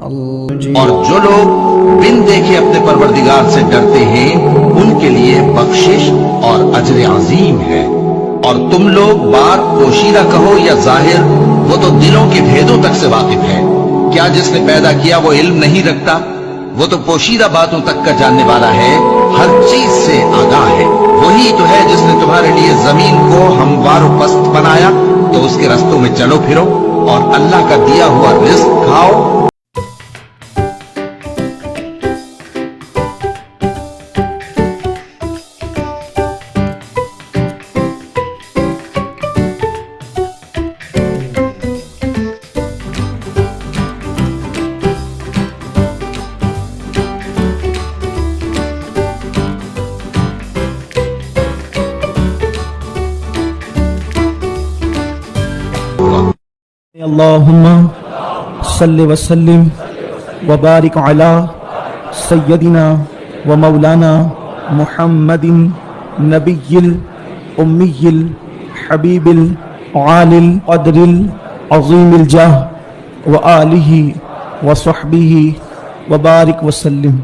اور جو لوگ بن دیکھے اپنے پروردگار سے ڈرتے ہیں ان کے لیے بخشش اور اجر عظیم ہے۔ اور تم لوگ بات پوشیدہ کہو یا ظاہر، وہ تو دلوں کے بھیدوں تک سے واقف ہے۔ کیا جس نے پیدا کیا وہ علم نہیں رکھتا؟ وہ تو پوشیدہ باتوں تک کا جاننے والا ہے، ہر چیز سے آگاہ ہے۔ وہی تو ہے جس نے تمہارے لیے زمین کو ہموار و پست بنایا، تو اس کے رستوں میں چلو پھرو اور اللہ کا دیا ہوا رزق کھاؤ۔ اللہم صلی وسلم وبارک علی سیدنا و مولانا محمد نبی الامی الحبیب العالی القدر العظیم الجاہ و آلہ و صحبہ وبارک وسلم۔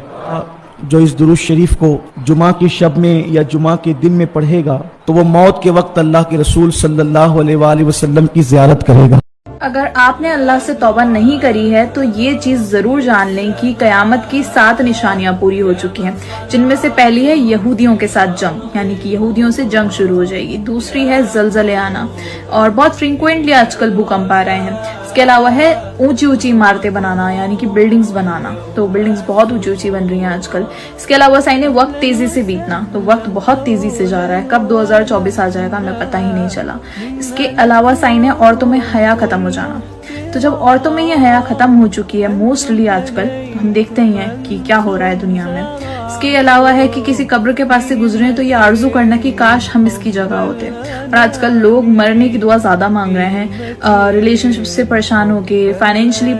جو اس درود شریف کو جمعہ کی شب میں یا جمعہ کے دن میں پڑھے گا تو وہ موت کے وقت اللہ کے رسول صلی اللہ علیہ وآلہ وسلم کی زیارت کرے گا۔ اگر آپ نے اللہ سے توبہ نہیں کری ہے تو یہ چیز ضرور جان لیں کہ قیامت کی 7 نشانیاں پوری ہو چکی ہیں، جن میں سے پہلی ہے یہودیوں کے ساتھ جنگ، یعنی کہ یہودیوں سے جنگ شروع ہو جائے گی۔ دوسری ہے زلزلے آنا، اور بہت فریکوینٹلی آج کل بھوکمپ آ رہے ہیں۔ اس کے علاوہ ہے اونچی اونچی عمارتیں بنانا، یعنی کہ بلڈنگز بنانا، تو بلڈنگز بہت اونچی اونچی بن رہی ہیں آج کل۔ اس کے علاوہ سائن ہے وقت تیزی سے بیتنا، تو وقت بہت تیزی سے جا رہا ہے، کب 2024 آ جائے گا ہمیں پتہ ہی نہیں چلا۔ اس کے علاوہ سائن ہے عورتوں میں حیا ختم ہو جانا، تو جب عورتوں میں یہ حیا ختم ہو چکی ہے موسٹلی آج کل، تو ہم دیکھتے ہی ہیں کہ کیا ہو رہا ہے دنیا میں۔ اس کے علاوہ ہے کہ کسی قبر کے پاس سے گزرے تو یہ آرزو کرنا کہ کاش ہم اس کی جگہ ہوتے۔ اور آج کل لوگ مرنے کی دعا زیادہ مانگ رہے ہیں، ریلیشن شپ سے پریشان ہو کے، فائنینشلی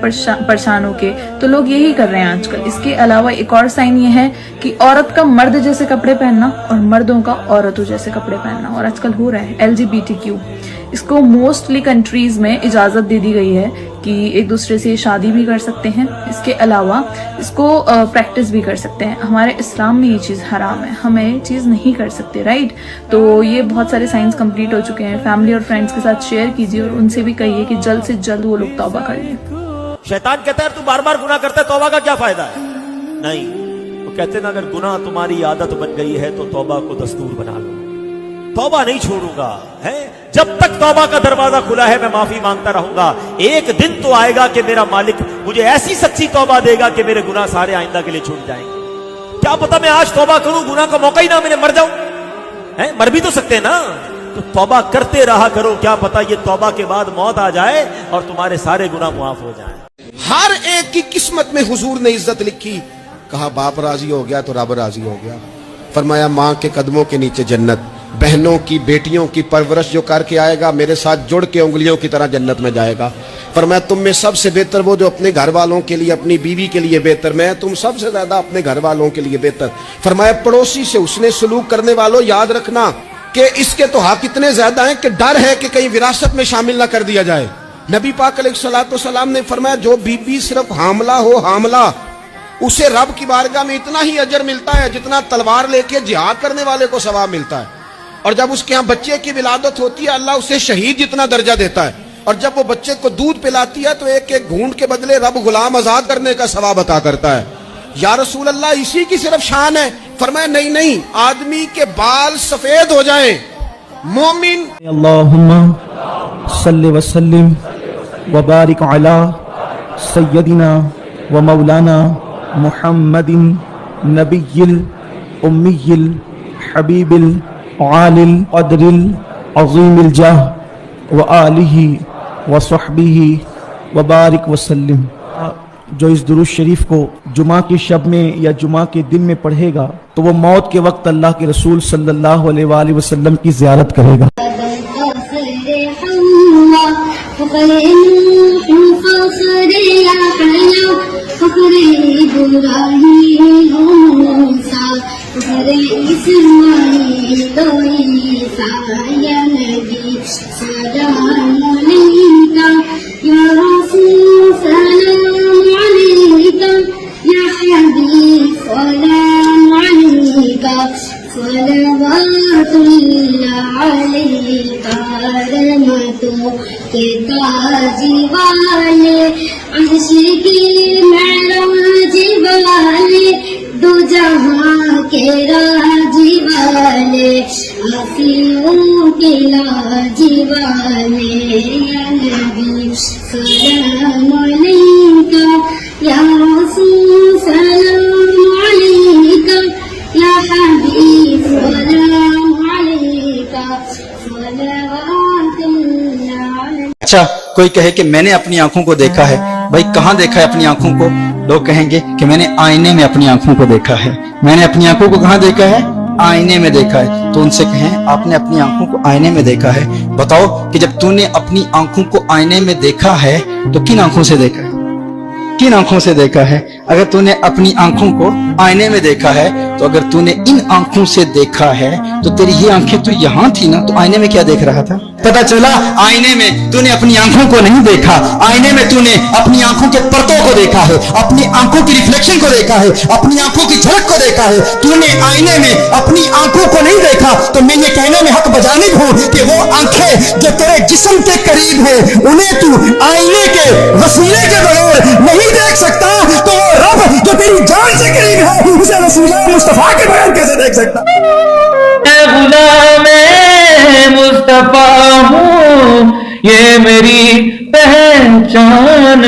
پریشان ہو کے، تو لوگ یہی کر رہے ہیں آج کل۔ اس کے علاوہ ایک اور سائن یہ ہے کہ عورت کا مرد جیسے کپڑے پہننا اور مردوں کا عورتوں جیسے کپڑے پہننا، اور آج کل ہو رہا ہے LGBTQ۔ اس کو موسٹلی کنٹریز میں اجازت دے دی گئی ہے کہ ایک دوسرے سے شادی بھی کر سکتے ہیں، اس کے علاوہ اس کو پریکٹس بھی کر سکتے ہیں۔ ہمارے اسلام میں یہ چیز حرام ہے، ہم یہ چیز نہیں کر سکتے، رائٹ؟ تو یہ بہت سارے سائنس کمپلیٹ ہو چکے ہیں، فیملی اور فرینڈس کے ساتھ شیئر کیجیے اور ان سے بھی کہیے کہ جلد سے جلد وہ لوگ توبہ کر لیں۔ شیطان کہتا ہے تو بار بار گناہ کرتا ہے، توبہ کا کیا فائدہ ہے؟ نہیں، وہ کہتے ہیں نا اگر گناہ تمہاری عادت بن گئی ہے تو توبہ کو دستور بنا لو۔ توبہ نہیں چھوڑوں گا، ہے جب تک توبہ کا دروازہ کھلا ہے میں معافی مانگتا رہوں گا۔ ایک دن تو آئے گا کہ میرا مالک مجھے ایسی سچی توبہ دے گا کہ میرے گناہ سارے آئندہ کے لیے چھوٹ جائیں گے۔ کیا پتا میں آج توبہ کروں، گناہ کا موقع ہی نہ ملے، مر جاؤں، ہے مر بھی تو سکتے ہیں نا۔ تو توبہ کرتے رہا کرو، کیا پتا یہ توبہ کے بعد موت آ جائے اور تمہارے سارے گناہ معاف ہو جائیں۔ ہر ایک کی قسمت میں حضور نے عزت لکھی، کہا باپ راضی ہو گیا تو رب راضی ہو گیا۔ فرمایا ماں کے قدموں کے نیچے جنت، بہنوں کی بیٹیوں کی پرورش جو کر کے آئے گا میرے ساتھ جڑ کے انگلیوں کی طرح جنت میں جائے گا۔ فرمایا تم میں سب سے بہتر وہ جو اپنے گھر والوں کے لیے، اپنی بیوی کے لیے بہتر، میں تم سب سے زیادہ اپنے گھر والوں کے لیے بہتر۔ فرمایا پڑوسی سے اس نے سلوک کرنے والوں یاد رکھنا کہ اس کے تو حق اتنے زیادہ ہیں کہ ڈر ہے کہ کہیں وراثت میں شامل نہ کر دیا جائے۔ نبی پاک علیہ الصلوۃ والسلام نے فرمایا جو بیوی صرف حاملہ ہو، حاملہ، اسے رب کی بارگاہ میں اتنا ہی اجر ملتا ہے جتنا تلوار لے کے جہاد کرنے والے کو ثواب ملتا ہے۔ اور جب اس کے ہاں بچے کی ولادت ہوتی ہے اللہ اسے شہید جتنا درجہ دیتا ہے، اور جب وہ بچے کو دودھ پلاتی ہے تو ایک ایک گھونٹ کے بدلے رب غلام آزاد کرنے کا ثواب عطا کرتا ہے۔ یا رسول اللہ اسی کی صرف شان ہے؟ فرمایا نہیں نہیں، آدمی کے بال سفید ہو جائیں مومن۔ اللہم صلی وسلم وبارک علی سیدنا و مولانا محمد نبی الامی الحبیب العالی القدر العظیم الجاہ و آلہ و صحبہ وبارک وسلم۔ جو اس درود شریف کو جمعہ کی شب میں یا جمعہ کے دن میں پڑھے گا تو وہ موت کے وقت اللہ کے رسول صلی اللہ علیہ وآلہ وسلم کی زیارت کرے گا۔ سلام علیکم علیکا رحمتوں کے تاج والے عرش کی معراج والے دو جہاں کے راج والے آسیوں کے لاج والے یا نبی سلام علیکہ یا رسول سلام علیکہ یا حبیب سلام علیکہ صلوات اللہ علیہ. اچھا کوئی کہے کہ میں نے اپنی آنکھوں کو دیکھا ہے. بھائی کہاں دیکھا ہے اپنی آنکھوں کو؟ لوگ کہیں گے کہ میں نے آئینے میں اپنی آنکھوں کو دیکھا ہے. میں نے اپنی آنکھوں کو کہاں دیکھا ہے؟ آئینے میں دیکھا ہے. تو ان سے کہیں آپ نے اپنی آنکھوں کو آئینے میں دیکھا ہے, بتاؤ کہ جب تو نے اپنی آنکھوں کو آئینے میں دیکھا ہے تو کن آنکھوں سے دیکھا ہے؟ کن آنکھوں سے دیکھا ہے؟ اگر تو نے اپنی آنکھوں کو آئینے میں دیکھا ہے تو اگر تو نے ان آنکھوں سے دیکھا ہے تو تیری یہ آنکھیں تو یہاں تھی نا, تو آئینے میں کیا دیکھ رہا تھا؟ پتا چلا آئینے میں تو نے اپنی آنکھوں کو نہیں دیکھا, آئینے میں تو نے اپنی آنکھوں کے پرتوں کو دیکھا ہے, اپنی آنکھوں کی ریفلیکشن کو دیکھا ہے, اپنی آنکھوں کی جھلک کو دیکھا ہے. تو نے آئینے میں اپنی آنکھوں کو نہیں دیکھا. تو میں یہ کہنے میں حق بجانب ہوں کہ وہ آنکھیں جو تیرے جسم کے قریب ہیں انہیں تو آئینے کے وسیلے کے بغیر نہیں دیکھ سکتا, تو وہ رب جو تیری جان سے قریب ہے اسے رسول مصطفیٰ کے بغیر کیسے دیکھ سکتا؟ میں غلام مصطفیٰ ہوں, یہ میری پہچان